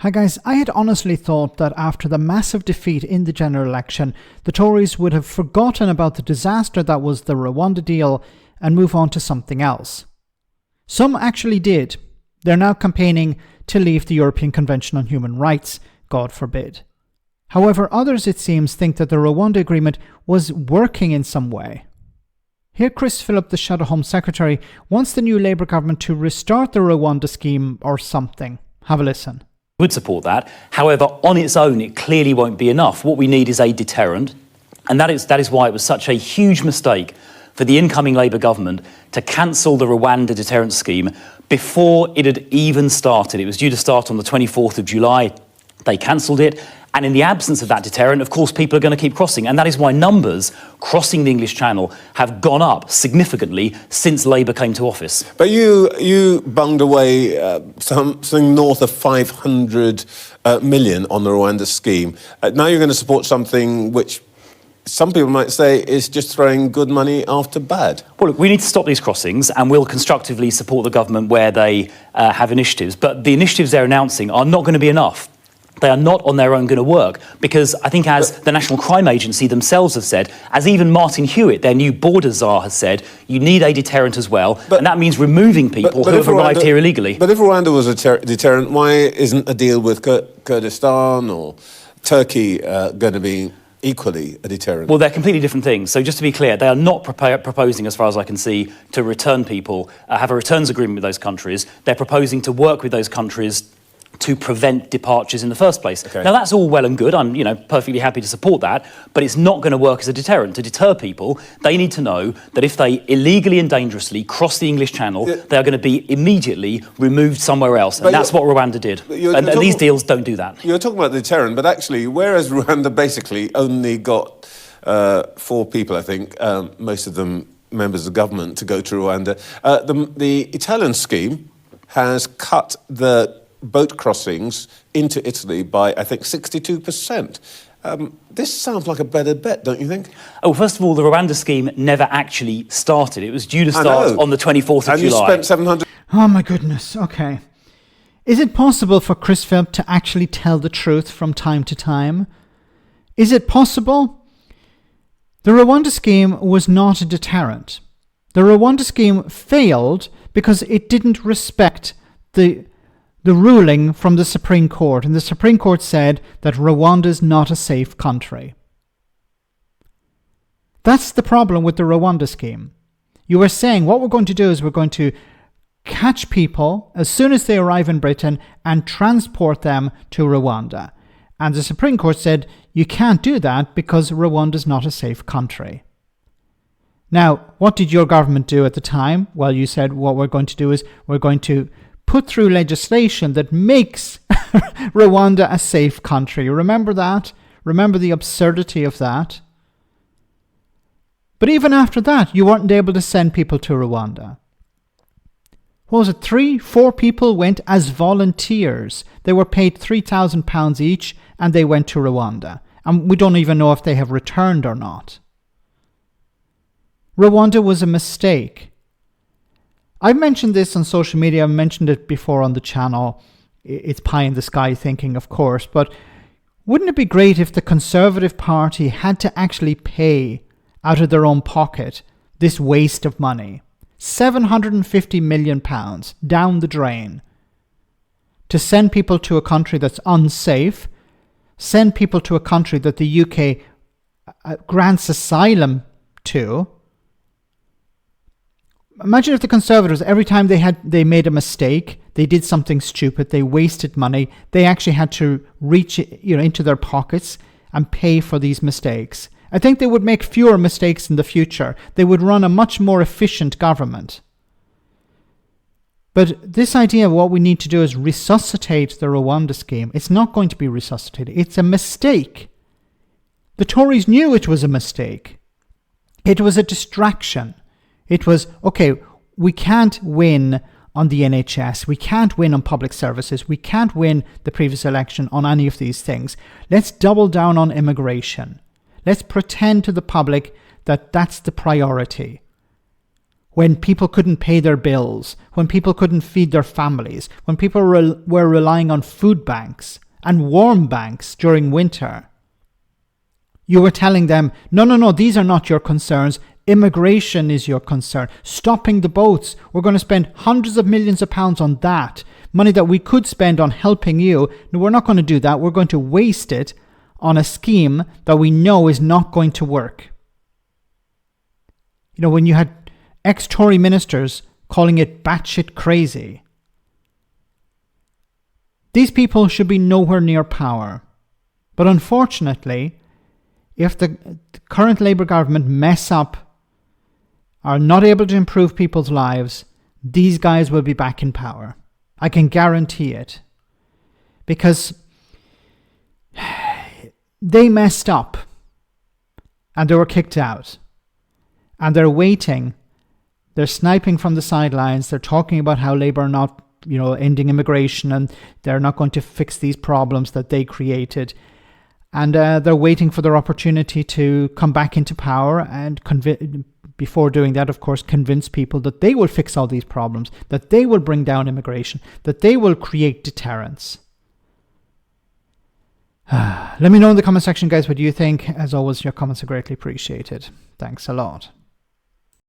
Hi guys, I had honestly thought that after the massive defeat in the general election, the Tories would have forgotten about the disaster that was the Rwanda deal and move on to something else. Some actually did. They're now campaigning to leave the European Convention on Human Rights, God forbid. However, others, it seems, think that the Rwanda agreement was working in some way. Here, Philp, the Shadow Home Secretary, wants the new Labour government to restart the Rwanda scheme or something. Have a listen. Would support that. However, on its own, it clearly won't be enough. What we need is a deterrent, and that is why it was such a huge mistake for the incoming Labour government to cancel the Rwanda deterrent scheme before it had even started. It was due to start on the 24th of July. They cancelled it, and in the absence of that deterrent, of course, people are going to keep crossing, and that is why numbers crossing the English Channel have gone up significantly since Labour came to office. But you bunged away something north of 500 million on the Rwanda scheme. Now you're going to support something which some people might say is just throwing good money after bad. Well, look, we need to stop these crossings, and we'll constructively support the government where they have initiatives. But the initiatives they're announcing are not going to be enough. They are not on their own going to work, because I think, as the National Crime Agency themselves have said, as even Martin Hewitt, their new border czar, has said, you need a deterrent as well, and that means removing people who have arrived here illegally. But if Rwanda was a deterrent, why isn't a deal with Kurdistan or Turkey going to be equally a deterrent? Well, they're completely different things. So just to be clear, they are not proposing, as far as I can see, to return people, have a returns agreement with those countries. They're proposing to work with those countries to prevent departures in the first place. Okay. Now, that's all well and good. I'm, perfectly happy to support that, but it's not going to work as a deterrent. To deter people, they need to know that if they illegally and dangerously cross the English Channel, they are going to be immediately removed somewhere else, and that's what Rwanda did. And these deals don't do that. You're talking about the deterrent, but actually, whereas Rwanda basically only got 4 people, I think, most of them members of government, to go to Rwanda, the Italian scheme has cut the boat crossings into Italy by, I think, 62%. This sounds like a better bet, don't you think? Oh, first of all, the Rwanda scheme never actually started. It was due to start on the 24th of July. And you spent 700... Oh my goodness, okay. Is it possible for Philp to actually tell the truth from time to time? Is it possible? The Rwanda scheme was not a deterrent. The Rwanda scheme failed because it didn't respect the ruling from the Supreme Court, and the Supreme Court said that Rwanda is not a safe country. That's the problem with the Rwanda scheme. You were saying what we're going to do is we're going to catch people as soon as they arrive in Britain and transport them to Rwanda. And the Supreme Court said you can't do that because Rwanda is not a safe country. Now, what did your government do at the time? Well, you said what we're going to do is we're going to put through legislation that makes Rwanda a safe country. Remember that? Remember the absurdity of that? But even after that, you weren't able to send people to Rwanda. What was it? 3-4 people went as volunteers. They were paid £3,000 each, and they went to Rwanda. And we don't even know if they have returned or not. Rwanda was a mistake. I've mentioned this on social media. I've mentioned it before on the channel. It's pie in the sky thinking, of course. But wouldn't it be great if the Conservative Party had to actually pay out of their own pocket this waste of money? £750 million down the drain to send people to a country that's unsafe, send people to a country that the UK grants asylum to. Imagine if the Conservatives, every time they made a mistake, they did something stupid, they wasted money, they actually had to reach into their pockets and pay for these mistakes. I think they would make fewer mistakes in the future. They would run a much more efficient government. But this idea of what we need to do is resuscitate the Rwanda scheme. It's not going to be resuscitated. It's a mistake. The Tories knew it was a mistake. It was a distraction. It was, okay, we can't win on the NHS. We can't win on public services. We can't win the previous election on any of these things. Let's double down on immigration. Let's pretend to the public that that's the priority. when people couldn't pay their bills, when people couldn't feed their families, when people were relying on food banks and warm banks during winter. You were telling them, no, these are not your concerns. Immigration is your concern. Stopping the boats. We're going to spend hundreds of millions of pounds on that. Money that we could spend on helping you. No, we're not going to do that. We're going to waste it on a scheme that we know is not going to work. You know, when you had ex-Tory ministers calling it batshit crazy. These people should be nowhere near power. But unfortunately, if the current Labour government mess up, are not able to improve people's lives, these guys will be back in power. I can guarantee it. Because they messed up and they were kicked out. And they're waiting. They're sniping from the sidelines. They're talking about how Labour are not, ending immigration and they're not going to fix these problems that they created. And they're waiting for their opportunity to come back into power and before doing that, of course, convince people that they will fix all these problems, that they will bring down immigration, that they will create deterrence. Let me know in the comment section, guys, what you think. As always, your comments are greatly appreciated. Thanks a lot.